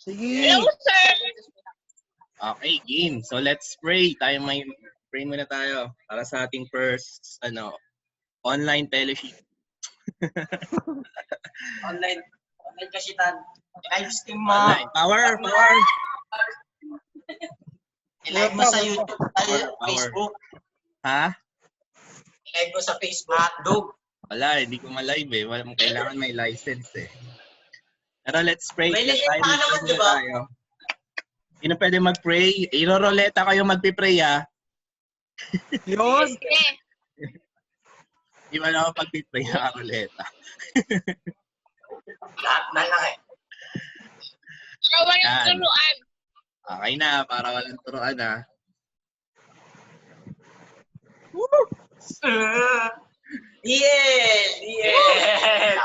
Sige. Hello, sir. Okay, game. So let's pray. Pray muna tayo para sa ating first online fellowship. Online kasitan. Live stream mo. Online. Power. I-live mo sa YouTube, Power. Facebook. Ha? I-live mo sa Facebook. Hotdog. Wala, hindi ko ma-live eh. Kailangan may license eh. Pero let's pray. May license Tayo, pa naman, muna di ba? tayo. Sino pwede mag-pray? Iroroleta kayo mag-pray ha? Yun. Di ba naman pag-pray na roleta? Lahat na lang eh. Kawan Yan. ng turuan. Okay na, para walang turuan ha. Diel!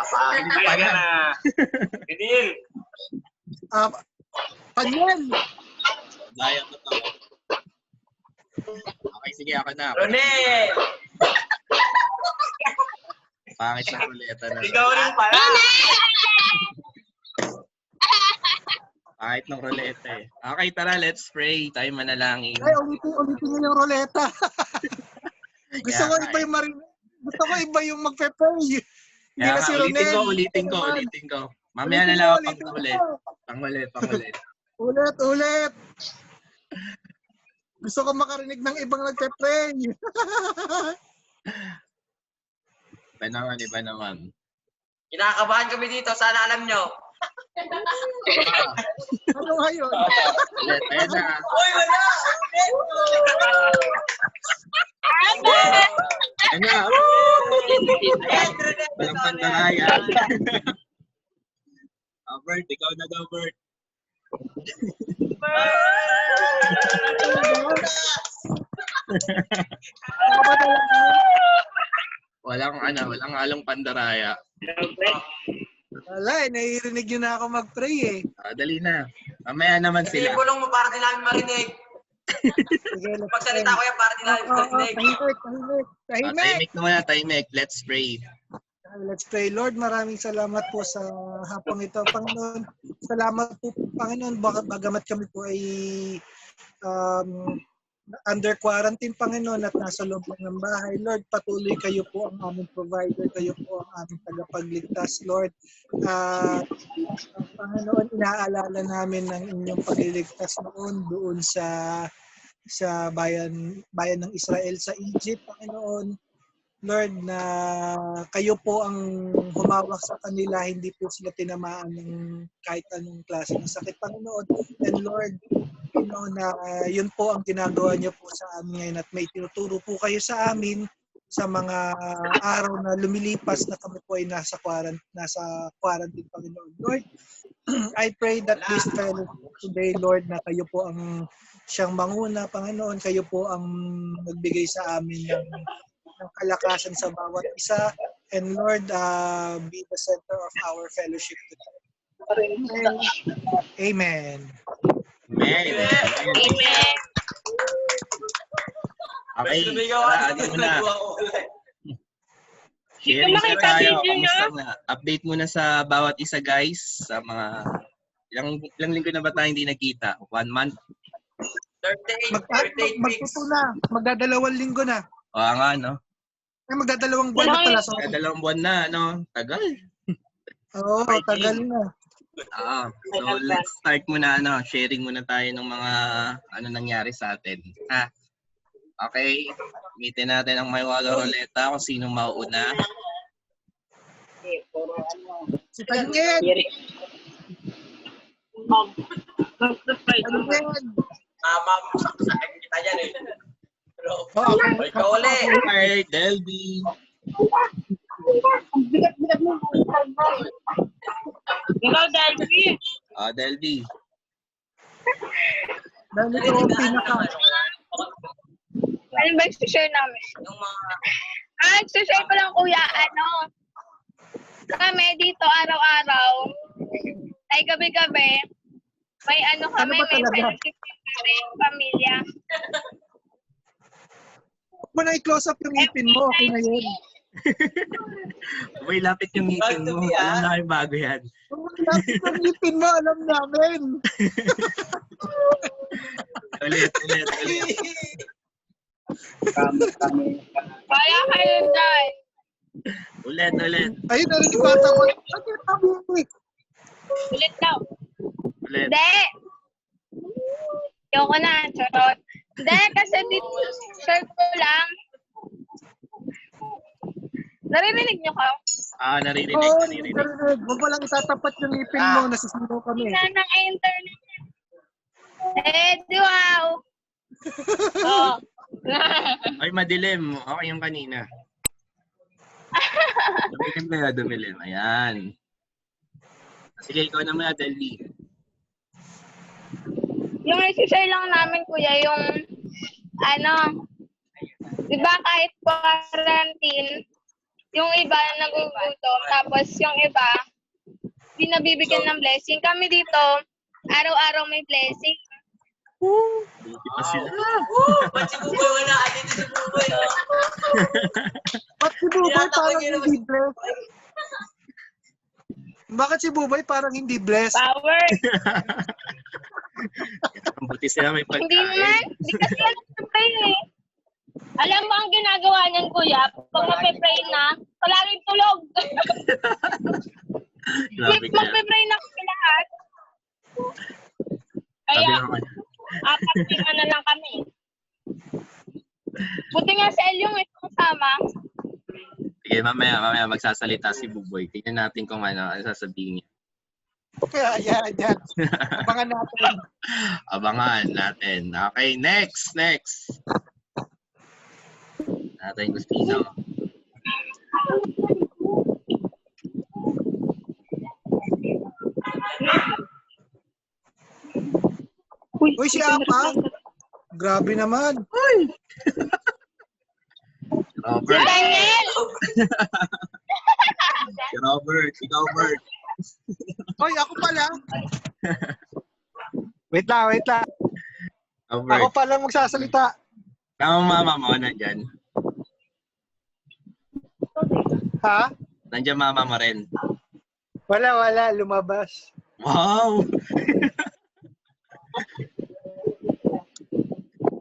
Talaga na. Diel! Panyan. Daya ko to. Okay, sige, ako na. Ronel! Pangit na roleta na. Ikaw rin pala! Pangit ng roleta eh. Okay, tara, let's pray. Tayo manalangin. Ay, ulitin niyo yung roleta. Gusto ko iba yung marinig. Gusto ko iba yung magpe-pray. Hindi Kaya na si nga, Ronel. ulitin ko. Mamaya na lang ako pangulit. Ulit. Gusto ko makarinig ng ibang nagpe-pray. Iba naman. Kinakabahan kami dito, sana alam nyo. Ano ngayon? Ulit, ayan na. Uy, wala! Ayan na. Walang pandaraya. Bert, ikaw na daw, Bert. Walang halong pandaraya. Wala eh, naiirinig yun na ako mag-pray eh. Dali na. Mamaya naman Sige, sila. bulong mo para din namin marinig. Sige, let's Pagsalita ko yan para din namin marinig. Tahimik. Tahimik. Let's pray. Let's pray. Lord, maraming salamat po sa hapong ito, Panginoon. Salamat po, Panginoon, bagamat kami po ay under quarantine, Panginoon, at nasa loob lang ng bahay. Lord, patuloy kayo po ang aming provider, kayo po ang aming tagapagligtas, Lord. Panginoon, inaalala namin ng inyong pagliligtas noon doon sa bayan ng Israel sa Egypt, Panginoon. Lord, na kayo po ang humawak sa kanila, hindi po sila tinamaan ng kahit anong klase ng sakit, Panginoon. And Lord, you know na yun po ang ginagawa niyo po sa amin ngayon at may tinuturo po kayo sa amin sa mga araw na lumilipas na kami po ay nasa quarantine, Panginoon. Lord, I pray that this fellowship today, Lord, na kayo po ang siyang manguna, Panginoon, kayo po ang nagbigay sa amin ng kalakasan sa bawat isa. And Lord, be the center of our fellowship today. Amen. Amen. Amen. Okay. Lumigaw Tara, ako. ano muna? Sharing Hindi ko na tayo. makita video Kamusta na? Update muna sa bawat isa, guys. Sa mga ilang linggo na ba tayo hindi nakita? 1 month? 38 weeks. Magtuto na. Magdadalawang linggo na. O nga, no? Ay, magdadalawang buwan na pala. So, Kaya 2 buwan na, no? Tagal. oo, tagal na. So let's start muna, sharing muna tayo ng mga nangyari sa atin. Okay. Gamitin natin ang may walo roleta kung sino mauuna. Si Tanyed! Tanyed! Ma'am, saksakin kita dyan eh. Pero, Oh, ikaw ulit. Okay, Delby. Ikaw, Delby. Delby. dahil ito ang pinaka. Ano ba share namin? Yung mga... Share ko lang, kuya, kami dito araw-araw, ay gabi-gabi, may kami, Ano ba may talaga? fellowship kami, pamilya. Huwag mo na i-close up yung ipin mo. Okay na yun. May lapit yung ngipin mo. Alam na kayo bago yan. Lapit ng ngipin mo, alam namin. Ulit. Kaya kayo dyan. Ulit. Ayun, narinig ko ata ko. Ulit daw. Ulit. Hindi. Ayoko na. Charot. Hindi, kasi dito, share ko lang. Naririnig niyo ka? Narinig. Oo, narinig. Huwag mo lang itatapat yung ngipin mo, nasisigaw kami. Wala ng internet. Wow. Oh. Ay, madilim. Okay yung kanina. Dumilim. Ayan. Sige, ikaw naman, Adelie. Yung isi-share lang namin, kuya, yung di ba kahit quarantine, yung iba nagugutom, tapos yung iba, di nabibigyan ng blessing. Kami dito, araw-araw may blessing. Buti pa sila. Ba't si Buboy wala? Dito si Buboy. Ba't si Buboy parang hindi blessed? Bakit si Buboy parang hindi blessed? Power. Ang buti sila may Hindi naman. pagkain. Hindi kasi alam na pray eh. Alam mo ang ginagawa niyan, kuya? Pag magpe-pray na, palaging tulog. Grabe kaya. Magpe-pray na kami lahat. Kaya, Sabi naman. 4 na lang kami. Buti nga si Elyong ito kasama. Sige, mamaya magsasalita si Buboy. Tingnan natin kung ano sasabihin niya. Kaya, yan. Abangan natin. Abangan natin. Okay, next. Natin Gustino. Uy, si Apa. Grabe naman. Robert. Daniel! Si Robert. Ikaw, Bert. Uy, ako pala. Wait lang. Robert. Ako pala magsasalita. Tama mama mo, nandyan. Ha? Nandyan mama mo rin. Wala. Lumabas. Wow!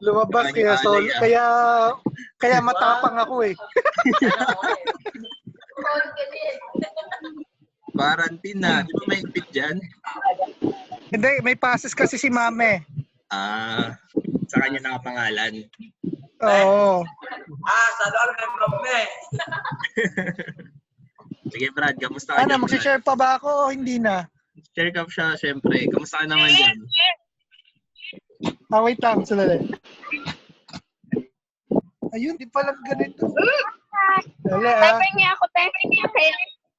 Lumabas kaya matapang ako eh. Quarantine na. Di ba may higpit dyan? Hindi, may passes kasi si Mame. Sa kanya nakapangalan. Oo. Sa doon may problem. Sige Brad, kamusta ka Ano, dyan, Brad? mag-share pa ba ako o hindi na? Share ka siya, syempre. Kamusta ka naman dyan? Wait lang, sandali. Ayun, di pala ganito. Dali ah. Type niya ako. Kaya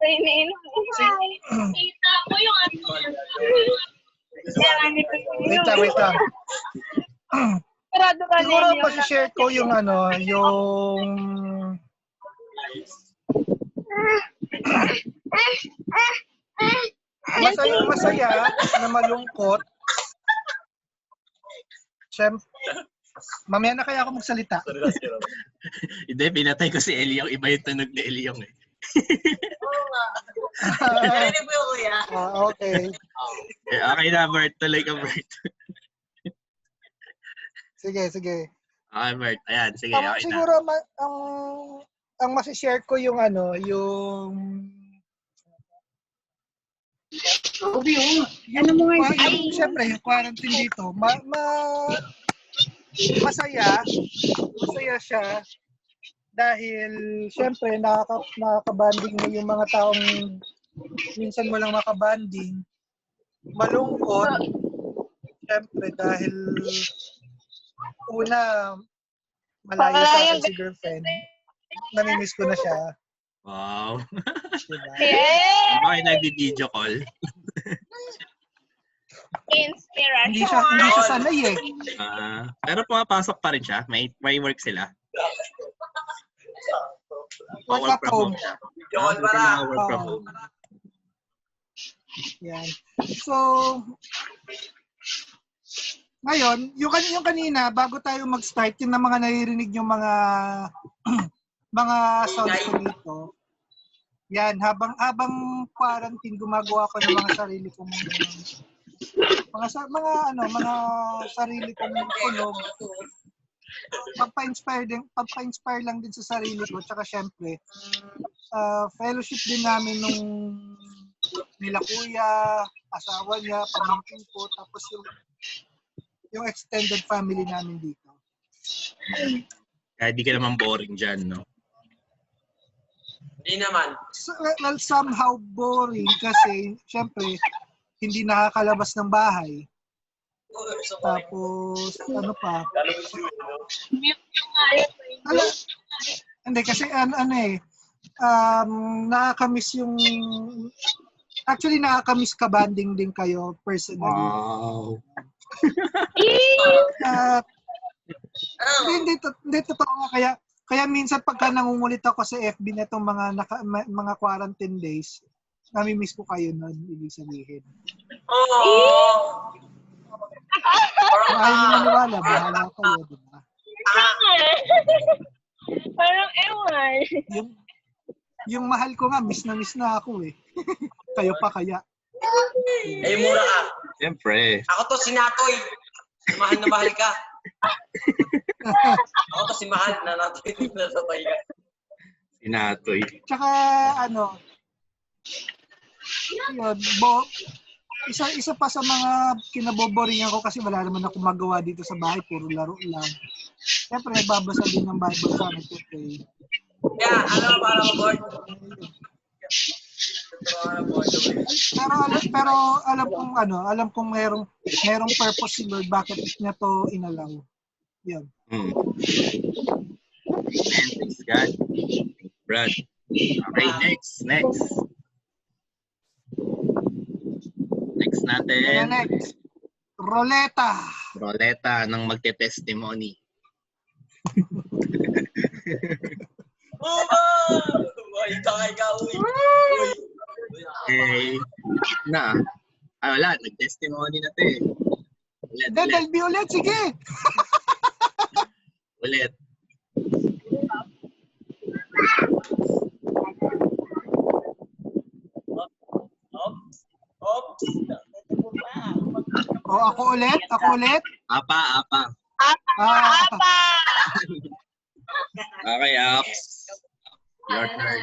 iniinom. Kita mo yung Wait lang. Sigurado ka na Siguro yun. masishare ko yung masaya na malungkot. Siyempre, mamaya na kaya ako magsalita. Hindi, pinatay ko si Elyong. Iba yung tunog ni Elyong eh. Oo nga. Narinig mo yung kuya? Okay. Okay na, Bert. Tuloy ka, Bert. Sige. Okay, Bert. Ayan, sige. Okay na. Siguro ang masishare ko yung siyempre, yung quarantine dito, masaya siya dahil siyempre nakaka-banding mo yung mga taong minsan mo lang makabanding. Malungkot, siyempre dahil una, malayo sa akin si girlfriend. Namimiss ko na siya. Wow. Diba? Yeah! Bakit nag-video call? Inspiration. Hindi siya sanay eh. Pero pumapasok pa rin siya. May work sila. Work at home. siya. Yun, para. Work from home. Yan. So, ngayon, yung kanina, bago tayo mag-start, yung na mga naririnig yung mga mga sounds ko dito, yan, habang quarantine, gumagawa ko ng mga sarili kong mga sarili kong tunog. Pagpa-inspire lang din sa sarili ko. Tsaka syempre, fellowship din namin nung nila kuya, asawa niya, pamangkin ko, tapos yung extended family namin dito. Kaya di ka naman boring dyan, no? Hindi naman. So, well, somehow boring kasi syempre, hindi nakakalabas ng bahay. Tapos, ano pa? Hindi, kasi nakakamiss yung... Actually, nakakamiss ka-banding din kayo personally. Wow. Hindi totoo nga. Kaya minsan pagka nangungulit ako sa FB na itong mga quarantine days, nami-miss ko kayo nun, ibig sabihin. Oh! Kung ayaw nyo maniwala, bahala kayo, diba? Parang ewan. Yung mahal ko nga, miss na ako eh. Kayo pa kaya. Eh, mura ka. Siyempre. Ako to si Natoy. Mahal na mahal ka. Ako to si Mahal na Natoy na sabay ka. Sinatoy. Tsaka yun, isa pa sa mga kinaboboringan ko kasi wala naman ako magawa dito sa bahay, puro laro lang. Siyempre, nagbabasa din ng Bible sa nagtutray. Yeah, ano para mag-board? Pero alam kong merong purpose si Lord bakit niya to inalaw. Yan. Thanks God. Brad. Okay, next. Next natin. Next. Roleta ng magte-testimony. Ay, takay ka, uy. Okay. Na. Wala. Nag-testimony na to eh. Delby ulit, sige! Ulit. Oops. O, ako ulit? Apa. Ah, Okay, Aps. Your turn.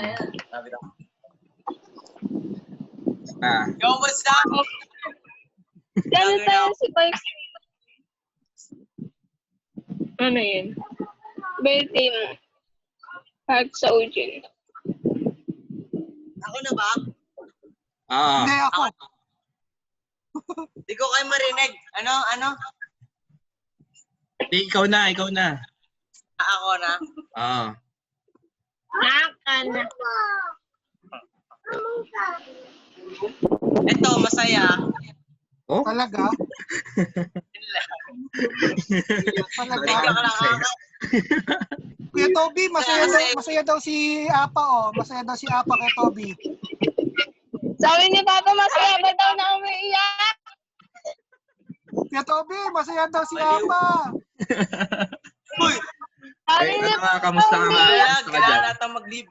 Yo, what's up? Gano'n tayo si Vice. Ano yun? Bell team. Hag sa Ujin. Ako na ba? hindi ako. Di ko kayo marinig. Ano? Di, ikaw na. Ako na? Nakana. Ito, masaya. Oh? Talaga? Tingnan ka lang ako. Kuya Toby, masaya daw si Apa, oh. Masaya daw si Apa kay Toby. Sabi ni Papa, masaya ba daw na umiiyak? Kuya Toby, masaya daw si Apa. Uy! Sabi Eh, ni ano nga, kamusta ka nga? Kamusta ka dyan? Kailangan natin mag-leave.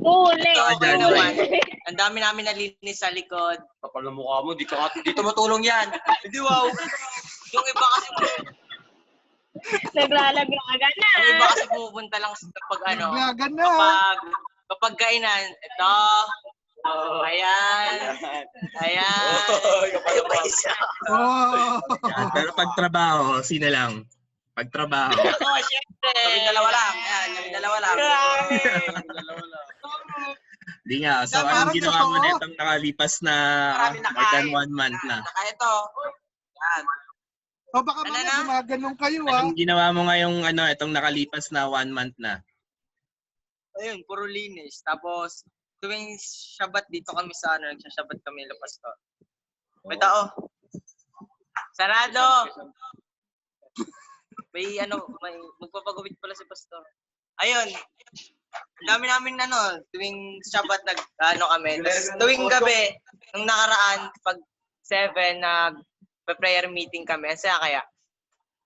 Uli. Okay naman. Ang dami namin nalinis sa likod. Kapal na mukha mo, di tumutulong yan. Hindi, wow. Yung iba kasi, Naglalaglaga na. yung iba kasi pumupunta lang sa Naglagan na. kapag kainan, ito. Ayan. Yung isa. Oh. Yan, pero pag trabaho, sino lang? Pag trabaho. Ako, syempre. Kami dalawa lang. Di nga. So, Parang anong ginawa mo totoo. na itong nakalipas na more than 1 month na? Naka ito. Yan. O baka mga gumaganong kayo, ah. Anong ginawa mo ngayong itong nakalipas na 1 month na? Ayun, puro linis. Tapos, tuwing Shabbat dito kami sa nagsashabat kami la pastor. May tao. Sarado! May magpapagupit pala si pastor. Ayun. Ang dami namin tuwing Shabbat kami. Tapos, tuwing gabi, nung nakaraan, pag 7, nag-prayer meeting kami. Ang saya kaya.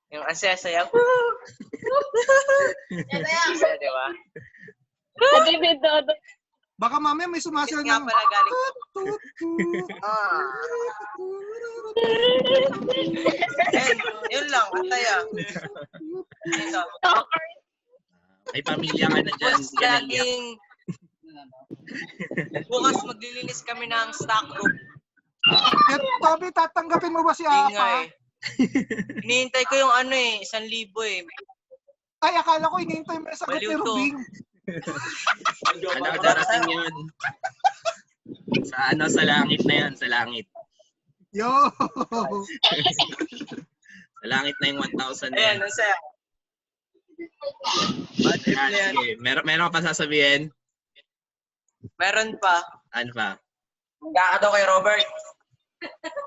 Yung ang saya-saya. Saya, di ba? Nagbibidodo. Baka mamaya may sumasayaw Nga ng... pala galing. Ah. Yun lang, antaya. Ito. May pamilya ka na dyan. Bukas Ganyan. laging... Bukas maglilinis kami ng stock room. Toby, tatanggapin mo ba si Hindi nga Apa? eh. Hinihintay ko yung 1,000 eh. Ay, akala ko inintay mo yung sagot ni Baliw to. Rubing. Ano, darating yun. Sa langit na yan, sa langit. Yo! Sa langit na yung 1,000 na Ayan, yan. ang saya. Bad trip na yan. Sige. Meron ka pa sasabihin? Meron pa. Ano pa? Kaka daw kay Robert.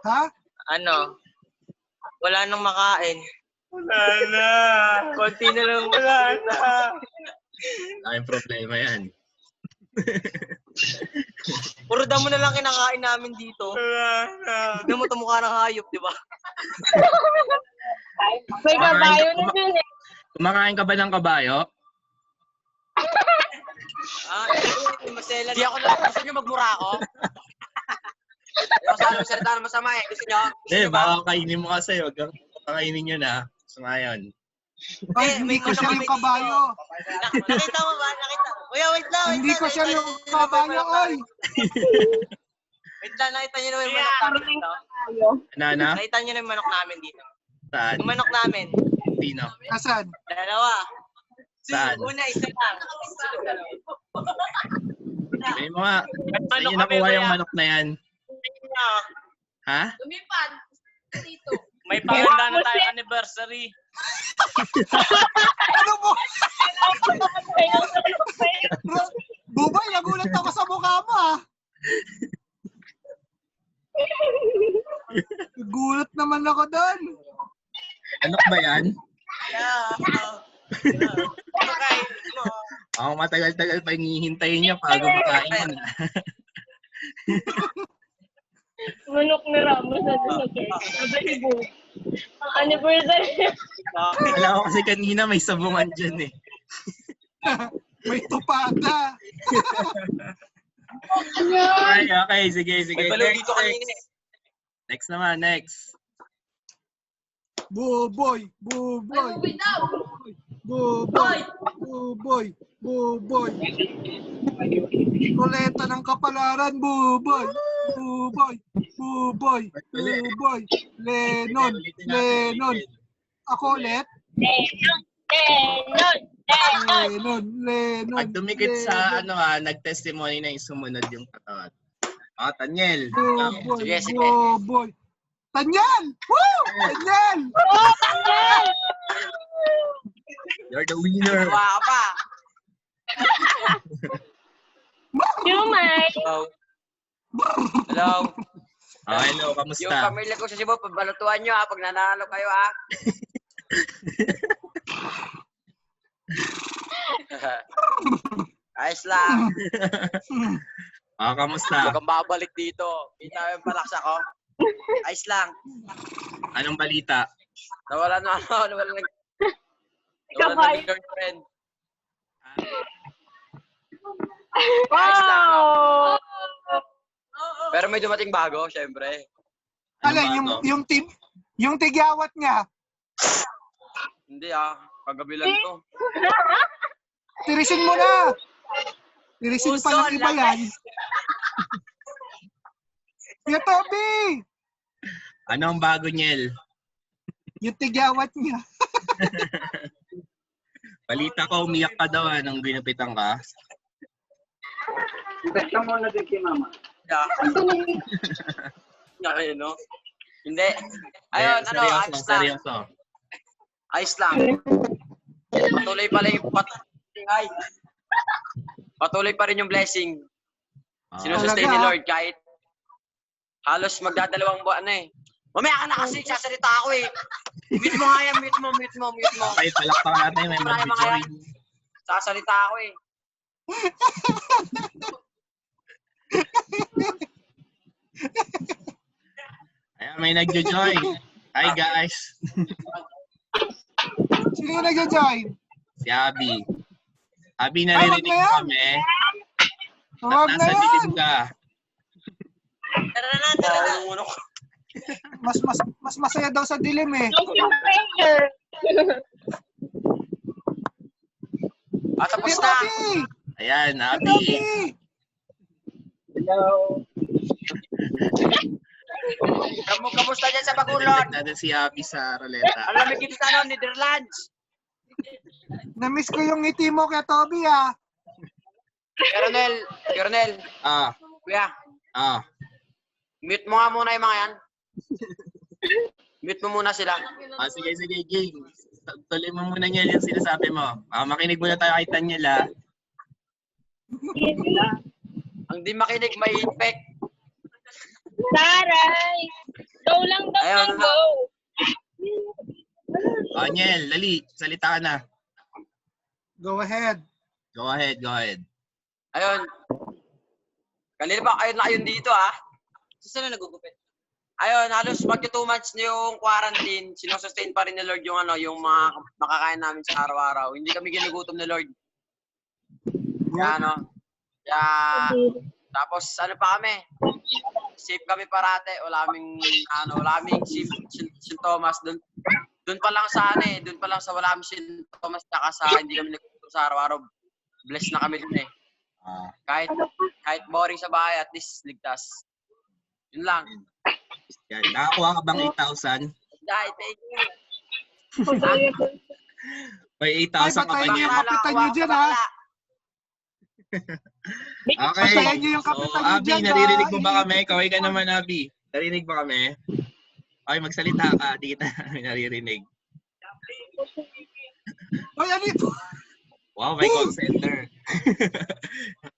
Ha? Ano? Wala nang makain. Wala na. Konti na lang. Wala na. Laking problema yan. Puro damo na lang kinakain namin dito. Wala na. Tignan mo tumukha ng hayop, di ba? May kabayo na dun eh. Kumakain ka ba ng kabayo? Ah, masela. Di ako na. Gusto nyo magmura ako? Yung sa salita na masama eh. Gusto nyo? Baka kainin mo kasi. Huwag kang kakainin nyo na. So ngayon. Ay, hindi ko siya yung kabayo. Nakita mo ba? Nakita. Kuya, wait lang. Hindi ko siya yung kabayo, oy. Wait lang, nakita nyo naman yung manok namin dito. Nana? Nakita nyo na yung manok namin dito. Saan? Yung manok namin. Sino? Asan? Dalawa. Saan? Una, isa lang. May mga... Saan nyo nakuha yung manok na yan? Ha? Lumipad. Dito. May paganda na tayo anniversary. Ano mo? Bubay, nagulat ako sa mukha mo, ah. Gulat naman ako doon. Manok ba yan? Yeah. Okay. Ako matagal-tagal pa hinihintayin niya bago makain yan. Manok ni Ramos na dun sa church. Sabi ni Bo. Ang anniversary. Wala ko kasi kanina may sabungan dyan eh. May tupada. Okay. Sige. May balaw dito kanina eh. Next naman, next. Buboy. Roleta ng kapalaran, buboy. Lennon. Ako ulit. Lennon. Pag dumikit sa nag-testimony na yung sumunod yung katawan. Tanyel. Sige. Buboy. Tanyel! Woo! Tanyel! You're the winner. Tuwa ka pa. Jumay. Hello. Hello, Yung kamusta? pamilya ko sa Cebu, pagbalutuan nyo pag nanalo kayo Ayos lang. Kamusta? Huwag kang babalik dito. Kita yung palaks ako. Ayos lang. Anong balita? Nawala na girlfriend. Wow! Pero may dumating bago, syempre. Alin, yung tigyawat niya, Hindi kagabi lang to. tirisin mo na. Tirisin pa lang iba yan. Kuya Toby! Ano ang bago, Niel? Yung tigyawat niya. Balita ko, umiyak ka daw nung ginupitan ka. Basta mo na din kay mama. Ayun, no? Hindi. Ayun, ayos lang. Seryoso. Ayos lang. Patuloy pa rin Patuloy pa rin yung blessing. Sinusustain ni Lord kahit halos magdadalawang buwan na eh. Mamaya ka na kasi, sasalita ako eh. Mute mo nga yan, mute mo. Okay, palakpak natin, may mag-join. Sasalita ako eh. Ayan, may nag-join. Hi guys. Sino yung nag-join? Si Abby. Abby, naririnig Tawag na mo yan. kami. Huwag na Nasa yan. dilim ka. Tara na. Mas masaya daw sa dilim eh. Tapos na. Abby! Ayan, Abby. Abby! Kamusta dyan sa Bacolod? Narinig natin si Abby sa Roleta. Alam mo kita sa Netherlands. Na-miss ko yung ngiti mo kay Toby ah. Colonel, Ah, kuya, ah. mute mo nga muna yung mga yan. Mute mo muna sila. Sige, game. Tuloy mo muna niya yung sinasabi mo. Makinig muna tayo kay Tanyela. Ang di makinig, may infect. Taray! Go lang daw Ayaw ng na. go. Daniel, dali. Salita ka na. Go ahead. Go ahead. Ayun. Kanina ba kayo na kayo dito ah? Saan na nagugupit? Ayun, halos magka 2 months na yung quarantine. Sinosustain pa rin ni Lord yung yung mga makakain namin sa araw-araw. Hindi kami ginugutom ni Lord. Tapos ano pa kami? Safe kami parate. Wala aming sintomas. Doon pa lang sa doon pa lang sa wala aming sintomas tsaka sa hindi kami naggugutom sa araw-araw. Blessed na kami dun eh. Kahit boring sa bahay, at least ligtas. Yun lang. Yan. Nakakuha ka bang 8,000? Dahil, thank you. May Ay, 8,000 ka ba batayin niyo niya? yung kapitan niyo dyan ha. Okay. Batayin niyo yung So, kapitan niyo Abby, dyan, naririnig mo ha? ba kami? Kaway ka naman, Abby. Narinig ba kami? Okay, magsalita ka. Di kita naririnig. Ay, ano ito? Wow, may call center.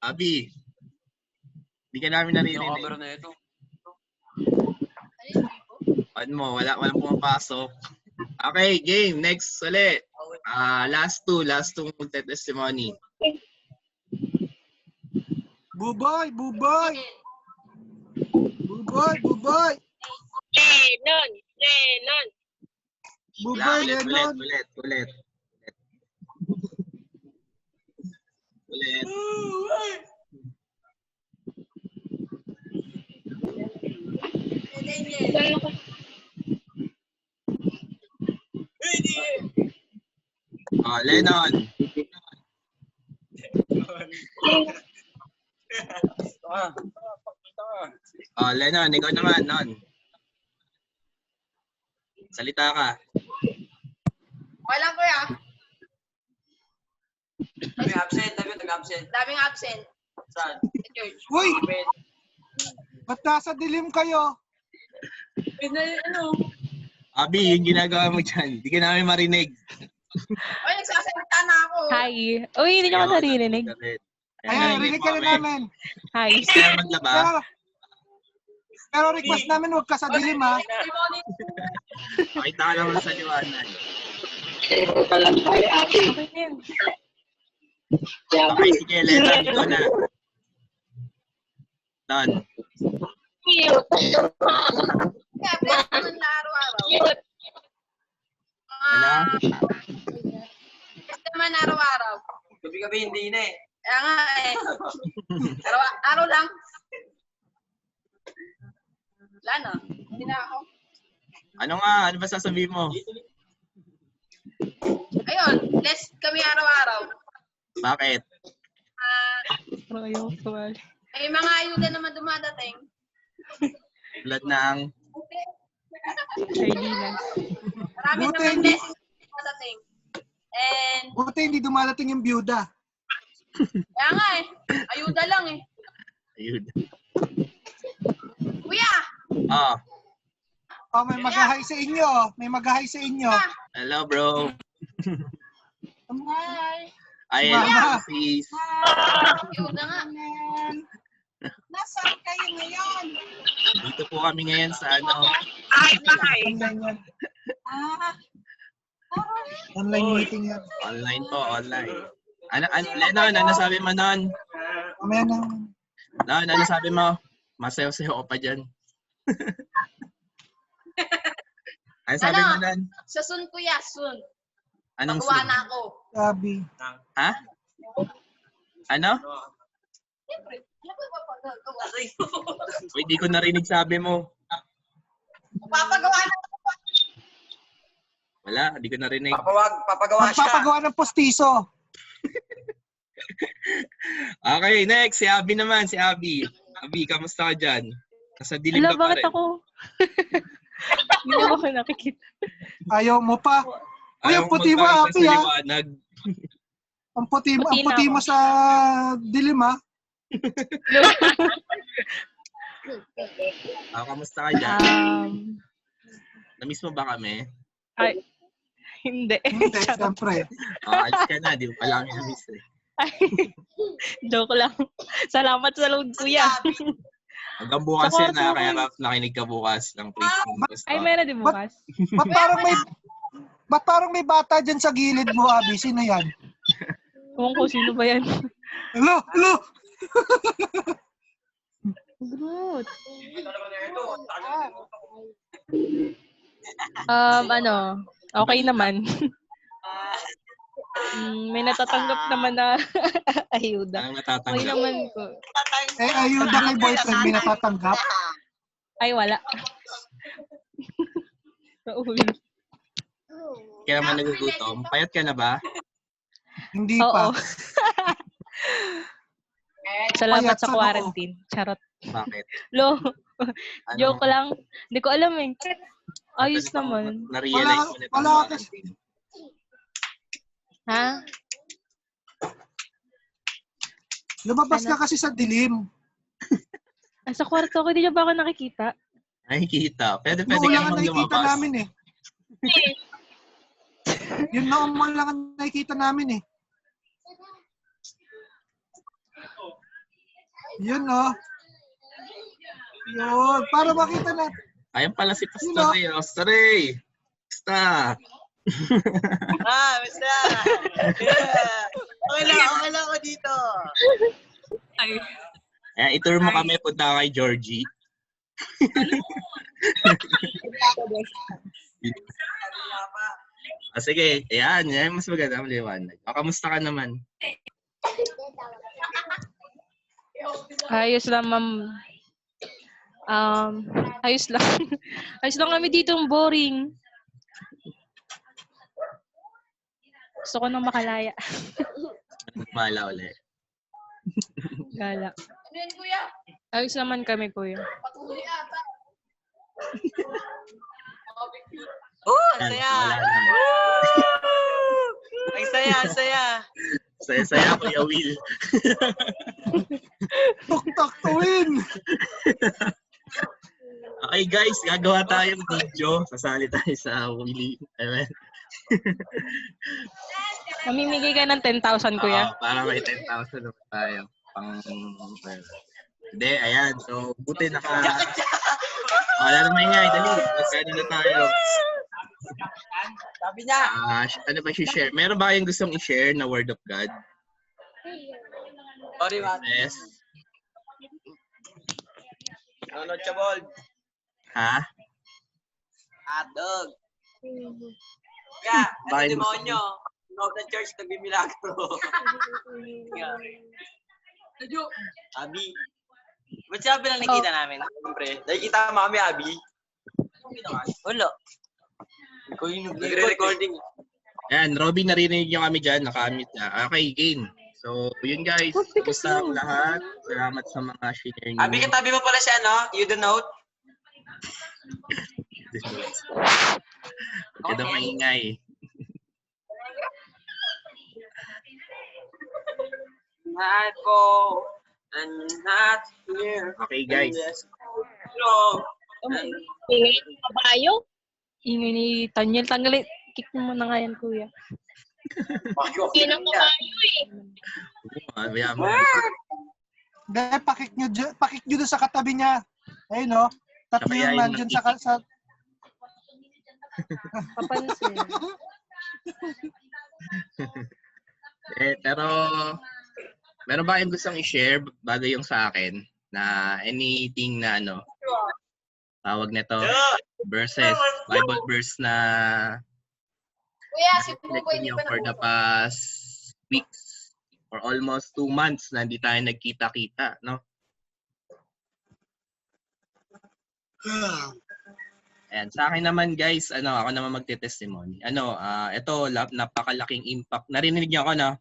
Abby, di ka namin Yung naririnig. cover na ito. Ano mo, walang pumapasok. Okay, game. Next ulit. Last two magte-testimony. Buboy! Lennon. Buboy, Lennon! Ulit. Lennon. Lennon, ikaw naman, Non. Salita ka. Wala kuya. Daming absent. Daming absent. Saan? Church. Uy! Ba't nasa dilim kayo? Abby, yung ginagawa mo dyan, di ka namin marinig. Oy, nagsasalita na ako. Hi. Uy, hindi niyo ako naririnig. Ayan, rinig ka rin namin. Hi. Gusto ka maglaba? Pero request namin huwag ka sa dilim ha. Pakita ka naman sa liwanag. Okay, sige, Lennon, ikaw na. Don. Kaya, bless naman na araw-araw. Ano? Bless naman na araw-araw. Gabi-gabi hindi na eh. Kaya nga eh. Araw lang. Wala na. Hindi na ako. Ano nga? Ano ba sasabihin mo? Ayun, bless kami araw-araw. Bakit? Parang ayaw sumali. May mga ayuda naman dumadating. Tulad ng... Sardinas. Marami Buti naman hindi- blessings dumadating. And, Buti hindi dumalating yung byuda. kaya nga eh. Ayuda lang eh. Ayun. Kuya! Oh, Oh, may mag-hi sa inyo. May mag-hi sa inyo. hello bro. Hi! Ay, Mama. sis. Ayuda nga. Nasaan kayo ngayon? Dito po kami ngayon sa ano. Online yan. Online meeting yan. Online po, online. Lennon, ano sabi mo nun? Mamaya na. Non, ano sabi mo? Masayo-sayo ko pa dyan. Ano sabi mo nun? Sa Sun kuya, Sun. Anong Pagawa sin? na ako. Sabi. Ha? Ano? Uy, di ko narinig sabi mo. Papagawa na ako. Wala, di ko narinig. Papagawa siya. Magpapagawa ng postiso. Okay, next. Si Abby naman, si Abby. Abby, kamusta ka dyan? Nasa dilim Ala, ka pa bakit rin. ako? Hindi mo ako nakikita. Ayaw mo pa. Uy, Ayaw ang puti mo, magpakita Api, sa ah. liwanag. Ang puti Puti na mo ako. sa dilim, ha? Kamusta ka dyan? Namiss mo ba kami? Ay, hindi. Hindi, siyempre. Alis ka na, di mo pala kami namiss eh. Ay, joke lang. Salamat sa load, kuya. Hanggang bukas Sa yan kwarto ha, ko kaya eh. nakinig ka bukas ng Facebook. Ay, meron din bukas. Ba't parang may bata dyan sa gilid mo, Abi? Sino yan? Kung ko, sino ba yan? Hello! Groot. Okay naman. May natatanggap naman na ayuda. Anong Okay natatanggap? naman ko. Ayuda kay boyfriend, may natatanggap. Ay, wala. Sa ulo. Kaya naman nagugutom. Payat ka na ba? Hindi Oo. pa. Salamat Payat sa sa quarantine. Charot. Bakit? Lo, Ano? joke lang. Hindi ko alam eh. Ayos Ano bang naman. Na-realize mo na Wala itong ka- quarantine? Ha? Lumabas Ano? ka kasi sa dilim. Sa kwarto ko, hindi niyo ba ako nakikita? Ay, kita. Pwede Noon ka lang ang namang nakikita lumabas. namin eh. Yun noon mo lang ang nakikita namin eh. Yun no. Yun. Para makita na. Ayun pala si Pastor Ray. Pastor Ray! Basta. Basta. Okay lang ako dito. Ayan, itour mo kami punta kay Georgie. Sige, ayan, mas maganda ang liwanag. Kamusta ka naman? Ayos lang, ma'am. Ayos lang. Ayos lang kami dito, boring. Gusto ko nang makalaya. Nagmala ulit. Gala. Ano yan, kuya? Ayos naman kami, kuya. Patuloy ata. Ayan, wala na. Ang saya, ang saya. Saya-saya, Kuya Will. Tok-tok to win. Okay guys, gagawa tayo ng video. Sasali tayo sa Willie. Amen. Mamimigay ka ng 10,000, kuya. Para may 10,000 naman tayo. Hindi, ayan. So, buti wala naman nga. Dali, magkano na tayo. Sabi niya. Ano ba i-share? Meron ba kayong gustong i-share na word of God? Sorry, man. Yes. Nonod siya, bol. Ha? Hotdog. Kaya, Bakit ano demonyo? Loob ng church, nagmimilagro. Abi. Ba't sabi lang nakita namin? Siyempre, nakikita mami, Abi. Wala. Ikaw yung nagre-recording. Ayan, Robby, narinig nyo kami dyan. Nakamit na. Okay, game. So, yun guys. Kumusta ang lahat? Salamat sa mga share nyo. Abi, katabi mo pala siya, no? You the note? Huwag ka daw maingay. Not go and not here. Okay guys. No. Ingay ng kabayo. Ingay ni Tanyel. Tanggalin. Kick mo na nga yan, kuya. Ingay ng kabayo eh. Dahil pakik nyo doon sa katabi niya. Ayun no. Tatlo yung nandyan sa... Papansin. Pero, meron ba kayong gustong i-share bago yung sa akin na anything na tawag nito, verses, Bible verse na Kuya, si Na-reflect Buboy, hindi niyo pa for the nag-usap. past weeks or almost 2 months na hindi tayo nagkita-kita, no? Ayan, sa akin naman guys, ako naman magte-testimony. Ito napakalaking impact. Narinig niyo ako, no?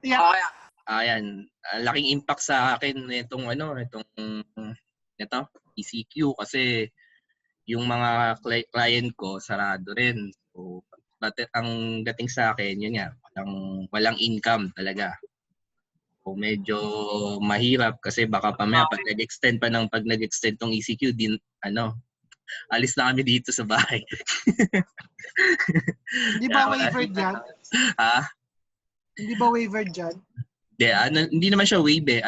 Yeah. Okay. Ayan, laking impact sa akin itong ECQ kasi yung mga client ko sarado rin. So, ang dating sa akin, yun nga, walang income talaga. So, medyo mahirap kasi baka pamaya pag nag-extend tong ECQ din, alis na kami dito sa bahay. Hindi ba waiver dyan? Ha? Hindi ba waiver dyan? Hindi naman siya waive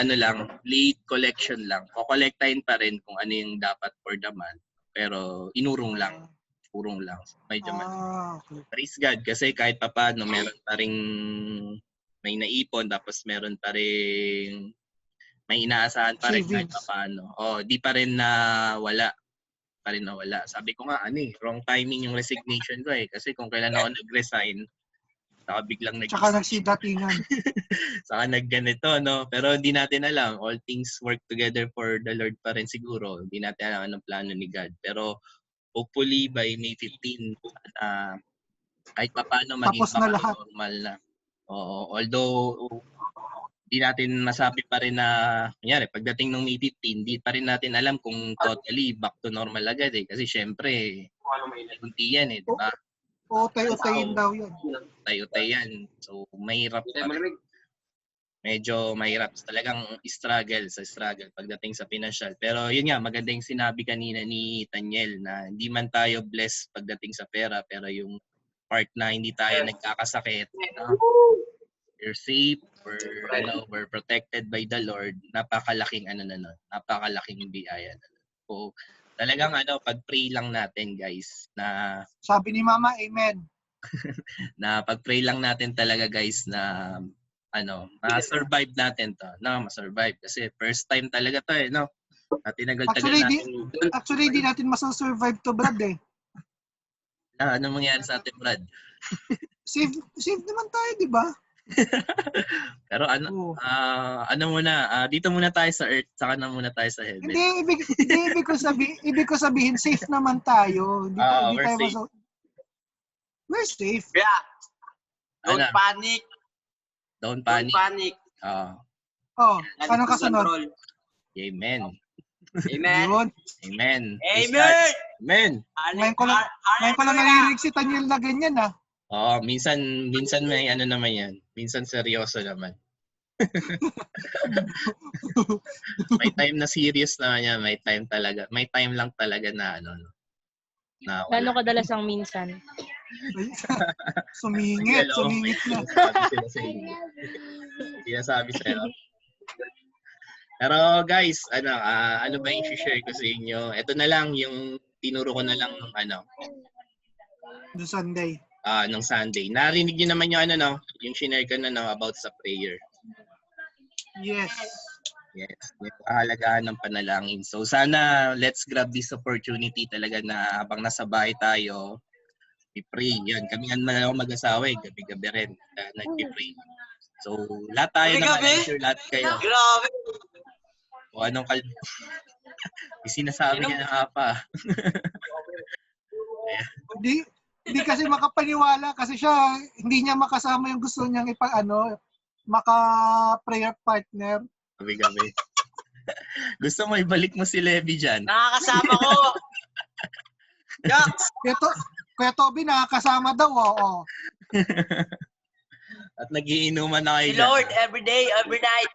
late collection lang. Ko-collectahin pa rin kung ano yung dapat for the month. Pero inurong lang. Urong lang. Medyo Okay. praise God kasi kahit pa paano meron pa ring may naipon tapos meron pa ring may inaasahan pa rin kahit pa paano. Di pa rin nawala. Sabi ko nga, wrong timing yung resignation ko kasi kung kailan ako nag-resign, saka biglang Tsaka nagsidatingan. saka nagganito, no? Pero hindi natin alam. All things work together for the Lord pa rin siguro. Hindi natin alam anong plano ni God. Pero hopefully by May 15, kahit pa paano maging Tapos na lahat. normal na. Oo. Although, hindi natin masabi pa rin na, kunyari, pagdating ng May 15, hindi pa rin natin alam kung totally back to normal agad Kasi syempre, kunti yan di ba? Utay-utayin daw yun. Utay-utay yan. So, mahirap pa. Medyo mahirap. Talagang struggle pagdating sa financial. Pero yun nga, maganda yung sinabi kanina ni Tanyel na hindi man tayo blessed pagdating sa pera, pero yung part na hindi tayo nagkakasakit, we're safe, we're protected by the Lord, napakalaking napakalaking biyaya. So, talagang pag-pray lang natin guys na sabi ni Mama, amen. na pag-pray lang natin talaga guys na ma-survive natin to. Ma-survive kasi first time talaga to no? Tinagal-tagal natin. Actually, di natin masasurvive to, Brad Anong mangyari sa atin, Brad? Safe naman tayo, di ba? Pero dito muna tayo sa earth, saka na muna tayo sa heaven. Hindi, ibig ko sabihin, safe naman tayo. We're safe. We're safe. Yeah. Don't panic. Don't panic. Anong kasunod? Amen. Amen. Amen. Amen. Amen. Ngayon ko lang narinig si Tanyel na ganyan Minsan may naman yan. Minsan seryoso naman. May time na serious naman yan. May time lang talaga na na Gano'ng kadalas ang minsan? Sumingit na. Sinasabi sa'yo. Pero guys, ano ba yung share ko sa inyo? Ito na lang yung tinuro ko na lang No Sunday. Nung Sunday. Narinig niyo naman yung yung shinare ko na about sa prayer. Yes. Yung kahalagahan ng panalangin. So sana let's grab this opportunity talaga na habang nasa bahay tayo, i-pray. Yan, kami nga mag-asawa gabi-gabi rin nag-pray. So lahat tayo naman, lahat kayo. Grabe. O anong sinasabi niya na pa. Hindi kasi makapaniwala kasi siya hindi niya makasama yung gusto niyang maka-prayer partner. Gabi-gabi. Gusto mo ibalik mo si Levi dyan? Nakakasama ko. Yucks! Kuya Toby nakakasama daw, At nagiinuman na kayo The Lord, every day, every night.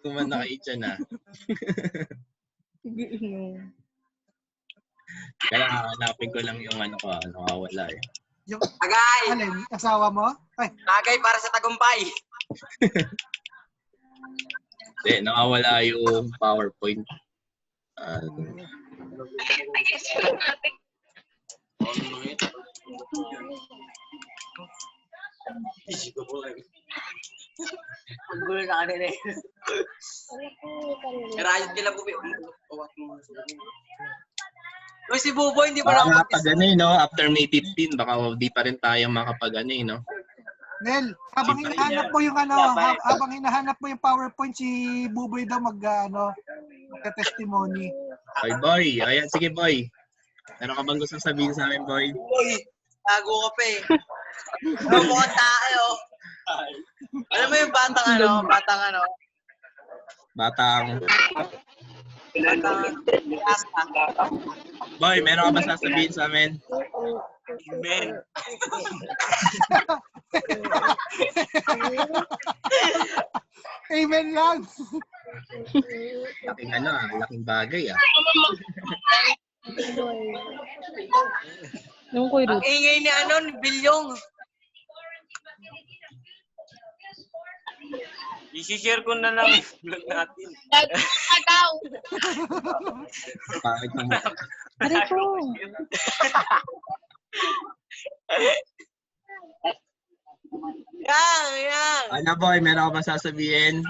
Inuman na kayo dyan, Kaya hanapin ko lang yung nakawala Yung Agay! asawa mo? Agay para sa tagumpay. Hindi, nakawala yung PowerPoint. Ang gulo na kanina Rayot kila po. Uy, si Buboy, hindi pa Baka nga nakapag pag ano no, after May 15, baka di pa rin tayo makapag ano no. Nel, habang hinahanap mo yung habang hinahanap mo yung PowerPoint, si Buboy daw magte-testimony. Boy, boy. Ayan, sige boy. Meron ka bang gusto sabihin sa amin, boy? Uy, tago ka pa eh. Ano mo ang tayo? Alam mo yung Batang. Boy, meron ka ba sasabihin sa amin? Amen. Amen lang. Laking laking bagay Yung kuy Ang ingay ni ni Bilyong. I-share ko na lang yung vlog natin. Daw. Bakit mo? Aray ko. Yang. Ano boy, meron ka ba sasabihin?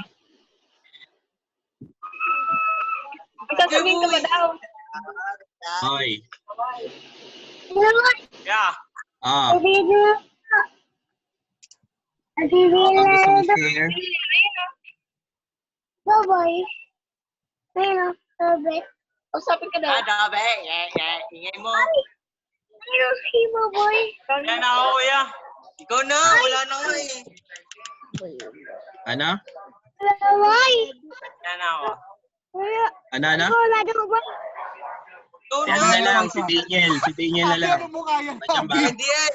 Sasabihin ka ba daw? Boy. Yeah. Ah. Ano ka gusto mo share? Bye-bye. Ayun, sabi. Usapin ka daw. Dabe. Ingay mo. Ayun, si Baboy. Yan ako, kuya. Ikaw na, wala na nga eh. Ano? Baboy. Yan ako. Ano? Wala daw ba? Ikaw Ano na. na lang, si Daniel. Si Daniel na lang. Ano mo kaya? Nandiyan ba? Hindi yan.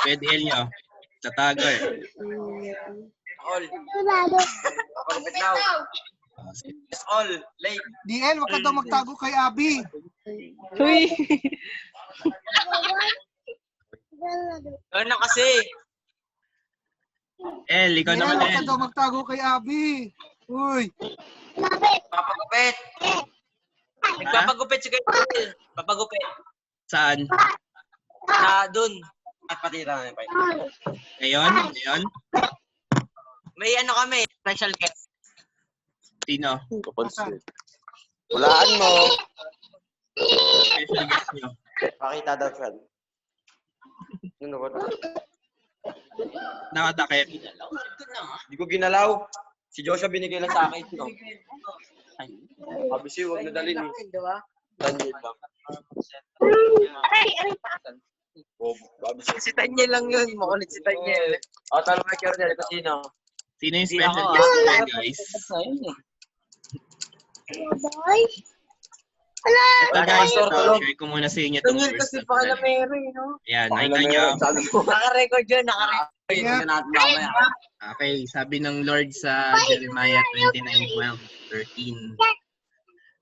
Pwede nyo. Tatago All. Wala daw. Corporate now. It's all. Late. DL, wag ka daw magtago kay Abby. Uy. Ano na kasi? Ikaw DL, naman wag ka daw magtago kay Abby. Uy. Papagupit. Nagpapagupit si Kyle. Papagupit. Saan? Dun. At pati lang. Ngayon? May kami. Special guest. Sino? Walaan mo. Special guest nyo. Pakita daw, friend. Ano ba? Nakatakip. Hindi ko ginalaw. Si Joshua binigay lang sa akin. No? Sabi siya, huwag nadalhin eh. Daniel lang. Si Tanya lang yun. Makulit si Tanya. Talo ka kaya rin. Ito sino? Sino yung Hindi special ako, guest nyo, guys? Baboy. Ito guys, Pastor, tulog. share ko muna sa inyo itong Tanya verse kasi na to, pa guys. Mary, no? Yan, nakita nyo. Naka-record yun. Naka-record. Yeah. natin mamaya. Okay, sabi ng Lord sa Jeremiah 29:12-13.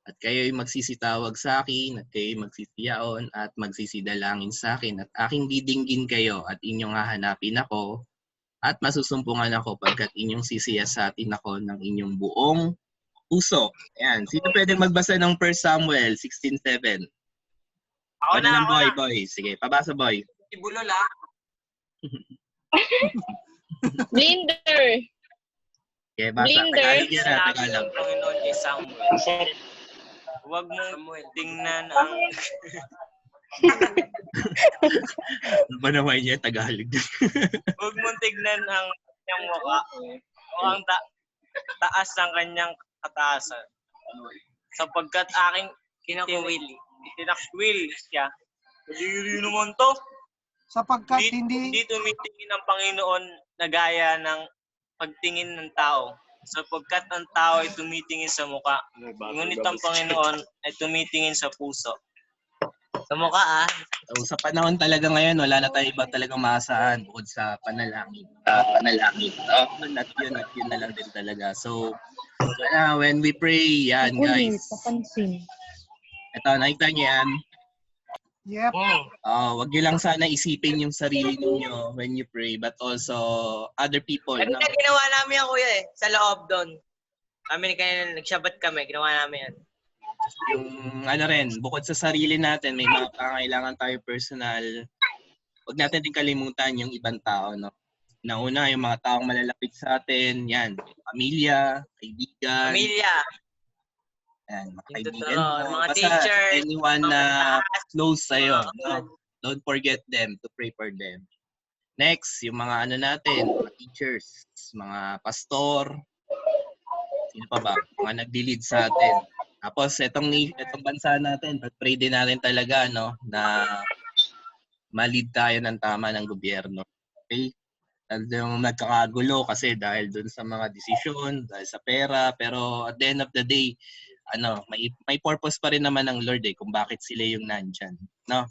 At kayo'y magsisitawag sa akin, at kayo'y magsisiyaon, at magsisidalangin sa akin, at aking didinggin kayo, at inyong hahanapin ako, at masusumpungan ako pagkat inyong sisiyasatin ako ng inyong buong puso. Ayan, sino pwedeng magbasa ng 1 Samuel 16:7? Ako Ano lang, ako na. boy. Sige, pabasa, boy. Ibulol ah. Blinder. Okay, basa. Blinder. Tagalog yan, Sinabi Tagalog. ng Panginoon kay Samuel. Huwag mong tingnan ang... Ano ba naman niya, Tagalog? Huwag mong tignan ang kanyang mukha o ang taas ng kanyang kataasan. Sapagkat aking tinakwil siya. Kadiri naman to. Sapagkat Hindi hindi tumitingin ang Panginoon na gaya ng pagtingin ng tao. Sapagkat ang tao ay tumitingin sa mukha. Ngunit ang Panginoon ay tumitingin sa puso. Sa mukha ah. So, sa panahon talaga ngayon, wala na tayo iba talagang maasahan bukod sa panalangin. At yun na lang din talaga. So, when we pray, yan guys. Papansin. Ito, nakita niyo yan. Yep. Wag niyo lang sana isipin yung sarili niyo when you pray, but also other people. Ano na ginawa namin yan kuya eh, sa loob doon. Kami kaya nagsabat kami, ginawa namin yan. Yung ano rin, bukod sa sarili natin, may mga pangailangan tayo personal. Wag natin din kalimutan yung ibang tao, no? Nauna, yung mga taong malalapit sa atin, yan, pamilya, kaibigan. Pamilya. Yan, mga Yung kaibigan tuturo, mo. mga Basta teachers, anyone na close sa'yo. mga No? Don't forget them to pray for them. Next, yung mga ano natin, mga teachers, mga pastor, sino pa ba? Mga nagdi-lead sa atin. Tapos, itong bansa natin, pag-pray din natin talaga, no, na ma-lead tayo ng tama ng gobyerno. Okay? At yung nagkakagulo kasi dahil dun sa mga desisyon, dahil sa pera, pero at the end of the day, may purpose pa rin naman ng Lord kung bakit sila yung nandyan. No?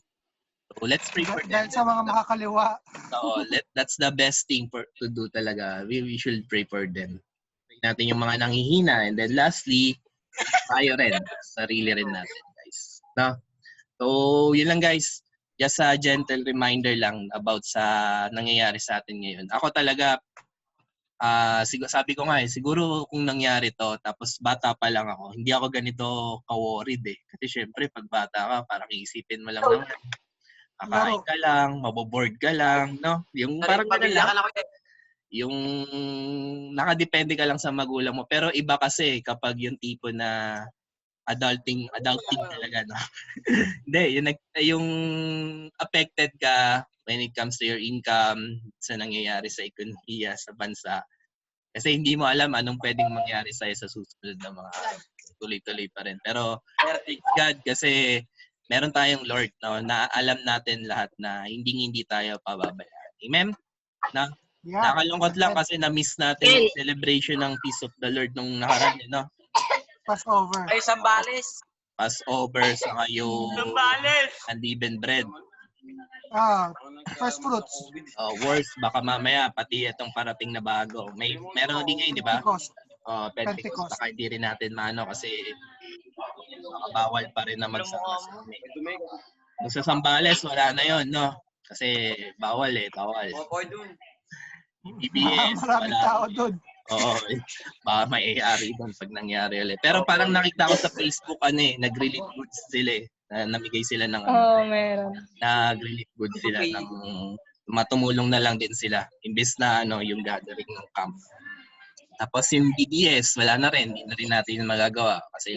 So, let's pray for them. Dahil sa mga makakaliwa. So, that's the best thing to do talaga. We should pray for them. Pray natin yung mga nanghihina. And then lastly, tayo rin. Sarili rin natin, guys. No? So, yun lang, guys. Just a gentle reminder lang about sa nangyayari sa atin ngayon. Ako talaga, sabi ko nga siguro kung nangyari to, tapos bata pa lang ako, hindi ako ganito ka-worried Kasi syempre, pag bata ka, parang iisipin mo lang naman. Kakain ka lang, maboboard ka lang, no? Yung parang ganun lang. Yung nakadepende ka lang sa magulang mo. Pero iba kasi kapag yung tipo na adulting talaga, no? Hindi, yung affected ka when it comes to your income, sa nangyayari sa ekonomiya, sa bansa. Kasi hindi mo alam anong pwedeng mangyari sa'yo sa susunod na mga tuloy-tuloy pa rin. Pero thank God kasi meron tayong Lord, no, na alam natin lahat na hindi tayo pababayaan. Amen? Na, nakalungkot lang kasi na-miss natin yung celebration ng Peace of the Lord nung nakaraan, no? Passover. Ay, Sambales. Passover sa yung unleavened bread. First fruits. Worse, baka mamaya pati itong parating na bago. Meron din ngayon, di ba? Pentecost. Baka hindi rin natin maano kasi bawal pa rin na magsama-sama. Kung sa Sambales, wala na yon, no? Kasi bawal bawal. EBS, Maraming tao doon. Oo, baka may ARI doon pag nangyari ulit. Pero parang nakita ko sa Facebook, nag-relief goods sila namigay sila ng meron. Nag-relief goods sila ng matumulong na lang din sila. Imbes na yung gathering ng camp. Tapos yung DDS, wala na rin. Hindi na rin natin magagawa kasi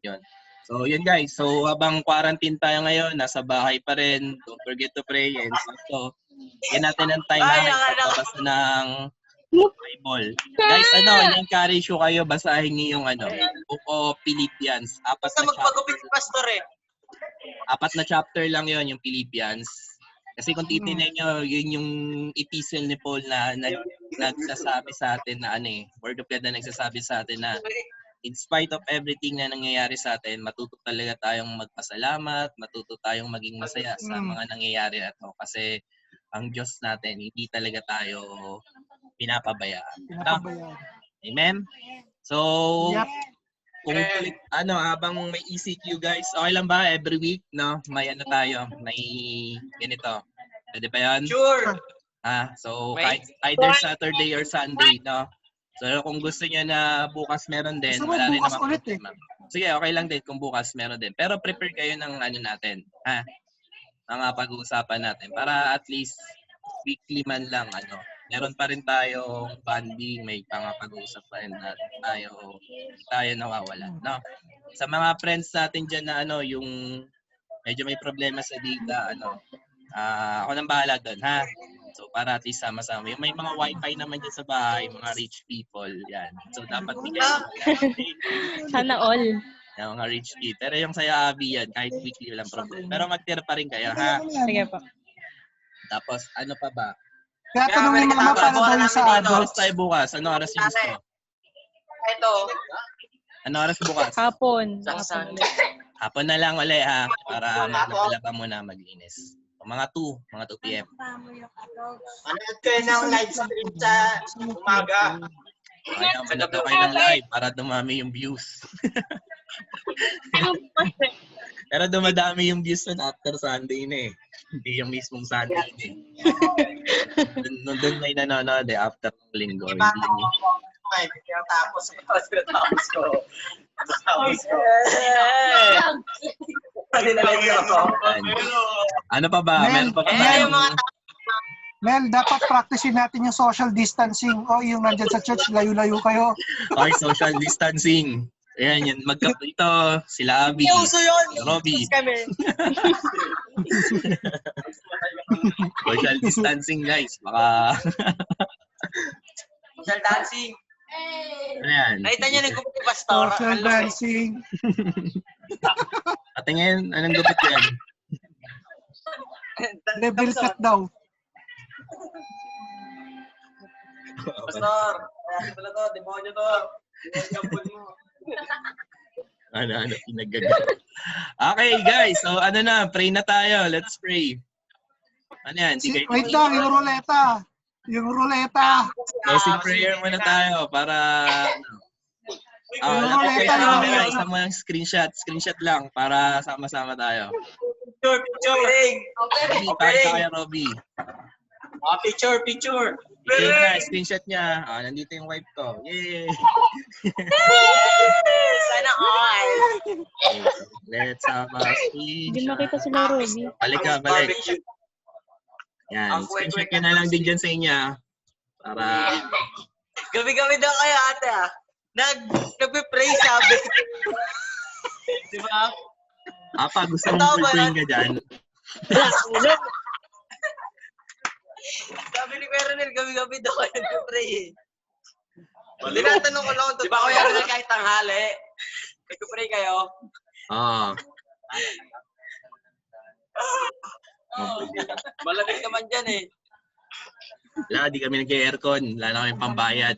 yun. So yun guys, so habang quarantine tayo ngayon, nasa bahay pa rin, don't forget to pray and also, yan natin ang time namin pagbabasa ng Bible. Guys, i-encourage ko kayo, basahin niyo yung Book of Philippians. Apat na chapter lang yon yung Philippians. Kasi kung titignan nyo, yun yung epistle ni Paul na nagsasabi sa atin na Word of God na nagsasabi sa atin na in spite of everything na nangyayari sa atin, matuto talaga tayong magpasalamat, matuto tayong maging masaya sa mga nangyayari na to. Kasi ang Diyos natin, hindi talaga tayo pinapabayaan. Amen? So, kung habang may ECQ guys, okay lang ba every week, no? May tayo, may ganito. Pwede pa yan? Sure. So either Saturday or Sunday, no? So kung gusto niya na bukas meron din, wala rin naman problema. Sige, okay lang din kung bukas meron din. Pero prepare kayo ng natin, mga pag-uusapan natin para at least weekly man lang meron pa rin tayong bonding, may pag-uusap pa rin natin tayo nawawalan, no? Sa mga friends natin dyan na yung medyo may problema sa data, ako nang bahala doon, ha? So para at least sama-sama. Yung may mga wifi naman dyan sa bahay, mga rich people, yan. So dapat bigyan. Sana all. Yung mga rich people. Pero yung sa'yo, Abby, yan, kahit weekly walang problem. Pero magtira pa rin kayo, ha? Sige po. Tapos, ano pa ba? Kaya tanongin mo naman para daw yung sa Ano oras tayo bukas? Ano oras yung gusto? Ito. Ano oras bukas? Hapon. Hapon na lang ulit, ha? Para magdala pa muna maglinis. Mga 2 p.m. Manood kayo ng live stream sa umaga. Kaya manood kayo ng live para dumami yung views. Pero dumadami yung views na after Sunday na Hindi yung mismong Sunday Doon may nanonood after ng linggo. Tapos ko. Ano pa ba? Meron pa ba? Mel, dapat practicein natin yung social distancing. O yung nandyan sa church, layo-layo kayo. Or social distancing. Ayan, yan. Ito, sila Abby. Uso yun. Robby. Kami. Social distancing, guys. Baka, Social dancing. ayan. Nakita niyo ng gupit ni Pastor. Social Ang lupit. dancing. Patingin, anong gupit yan? Level cut daw. Pastor. Ayan pala to. Demonyo to. Demonyo ang bull mo. Ano, pinagagal. Okay, guys. So, pray na tayo. Let's pray. Ano yan? Wait lang, yung ruleta. Yung ruleta. Closing prayer muna tayo para isa mo yung screenshot. Screenshot lang para sama-sama tayo. Picture. Robby, para tayo, Robby. Picture. Picture na, screenshot niya. Nandito yung wife ko. Yay! Sana all. Let's have a Hindi screenshot. makita sila, Robby. Balik ka, balik. Yan, screenshot nyo na lang din dyan sa inyo. Para, Gabi-gabi daw kayo ate ah. Nagpe-pray sabi. Di ba? gusto mong pray ka dyan. Sabi ni Kuya Ronel, gabi-gabi daw kayo nagpe-pray eh. Tinatanong ko lang kung di ba Kuya Ronel kahit tanghali? Nagpe-pray kayo? Oo. Malamig naman dyan eh. Wala, di kami nag-aircon. Wala na kami pambayad.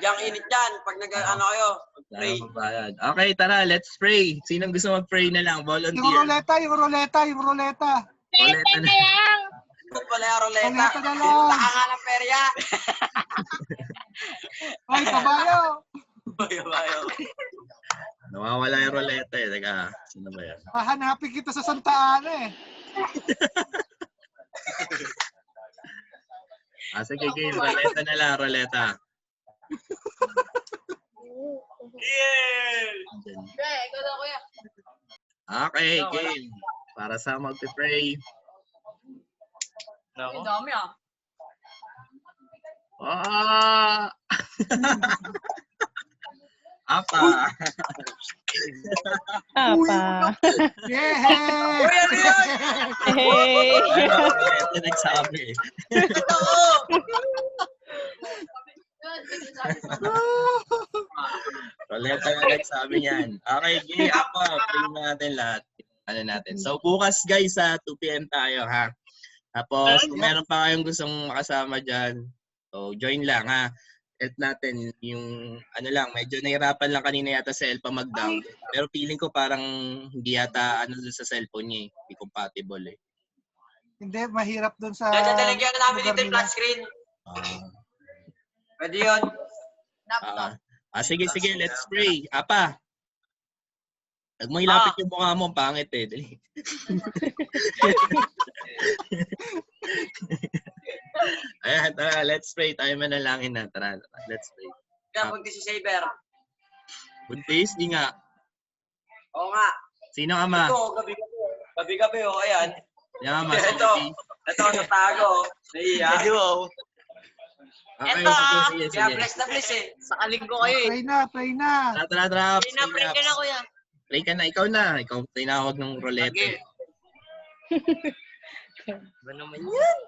Yang init dyan pag kayo, Wala pray. na pambayad. Okay, tara, let's pray. Sinong gusto mag-pray na lang? Yung Volunteer. ruleta. Ruleta na. Ito pala yung roleta. Roleta na lang. Taka ng perya. Ay, kabayo. Bayo. Nawawala yung ruleta eh. Teka, sino ba yan? Hahanapin kita sa Santa Ana eh. Sige, game. Ruleta na lang, ruleta. Ikaw daw, kuya. Okay, game. Para sa mag-pray. Ang dami ah. Apa. Apa. Yeah! Uy, ano yun? Hey. Ito nagsabi. Ruleta na nagsabi niyan. Okay, game. Pray natin lahat. Natin. So, bukas guys, sa 2 p.m. tayo, ha? Tapos, kung meron pa kayong gustong makasama dyan, so, join lang, ha? Help natin yung, medyo nahirapan lang kanina yata sa Elpa mag-down. Pero feeling ko parang hindi yata, sa cellphone niya, hindi compatible, eh. Hindi, mahirap dun sa... Dadalagyan na namin dito yung flat screen. Pwede yun. Sige, let's pray. Apa, huwag mo ilapit yung mukha mo, pangit eh. Dali. Ayan, tara, let's pray. Tayo manalangin na. Tara, let's pray. Kaya punti si Saber. Buntis, di nga. Oo nga. Sino ama? Ito, gabi-gabi. Gabi-gabi, ayan. Yung ama, Ito, sa tago. Naiya. Okay, Ito, sige. kaya bless na bless eh. Sa kalinggo kayo eh. Pray na. Tara. Pray ka na, kuya. Play ka na, ikaw na. Ikaw tinawag ng roulette. Okay. Ba naman yan?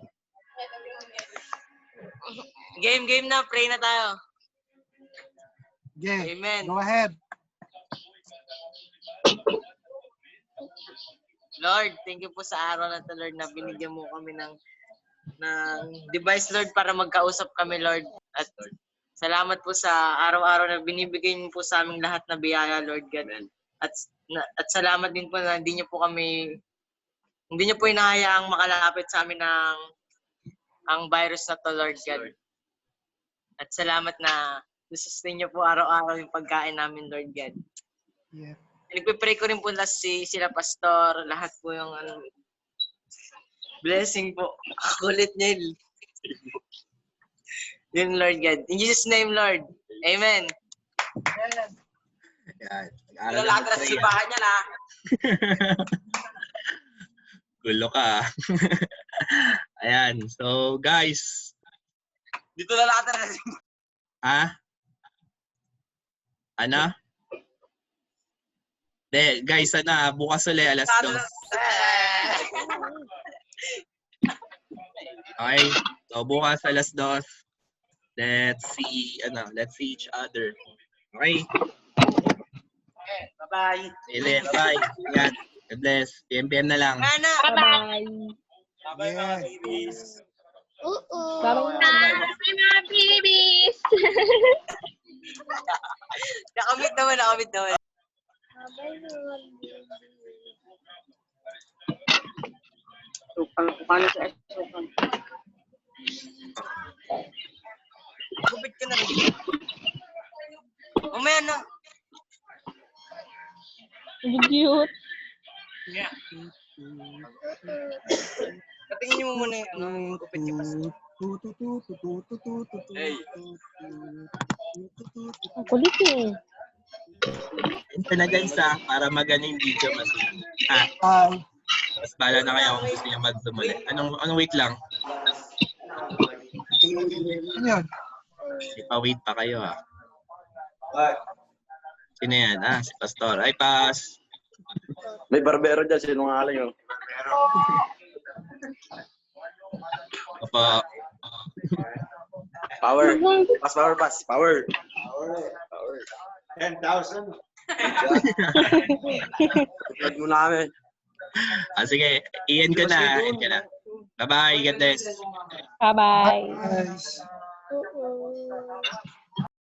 Game na, pray na tayo. Yeah, Amen. go ahead. Lord, thank you po sa araw na to, Lord, na binigyan mo kami ng device, Lord, para magkausap kami, Lord. At salamat po sa araw-araw na binibigay niyo po sa aming lahat na biyaya, Lord God. At salamat din po na hindi niyo po inahayaang makalapit sa amin ang virus na to, Lord God. At salamat na sustain niyo po araw-araw yung pagkain namin, Lord God. Yeah. Nagpe-pray ko rin po sila pastor, lahat po yung blessing po. Kulit niya yun, Lord God. In Jesus' name, Lord. Amen. Yan. Lahat na sa simbahan niya na. Gulo ka. Ayan. So, guys. Dito na lahat na sa simbahan. Ha? Ano? De, guys, bukas ulit alas 2. Okay? So, bukas alas 2. Let's see each other. Okay? Bye-bye. Sige, bye-bye. Yan. God bless. PM na lang. Bye-bye. Yes. Bye-bye. Hi, mga babies! Nakamit naman. Paano sa SOCAN? Gupit ka na rin. Umaya na. Cute. Patingin mo muna yung gupit niya pa. Hey. Ang kulit eh. Ito na guys para magana yung video mas. Mas bala na kayo kung gusto niyo mag-zoom ulit. Anong wait lang? Ano yun? Ipa-wait pa kayo Sino yan? Si Pastor. Ay, Pas. May barbero dyan, sinungaling. Opo. Power. Power. 10,000. Tugtog mo namin. Sige. Iyan ko na. Bye-bye. God bless. Bye-bye. Guys.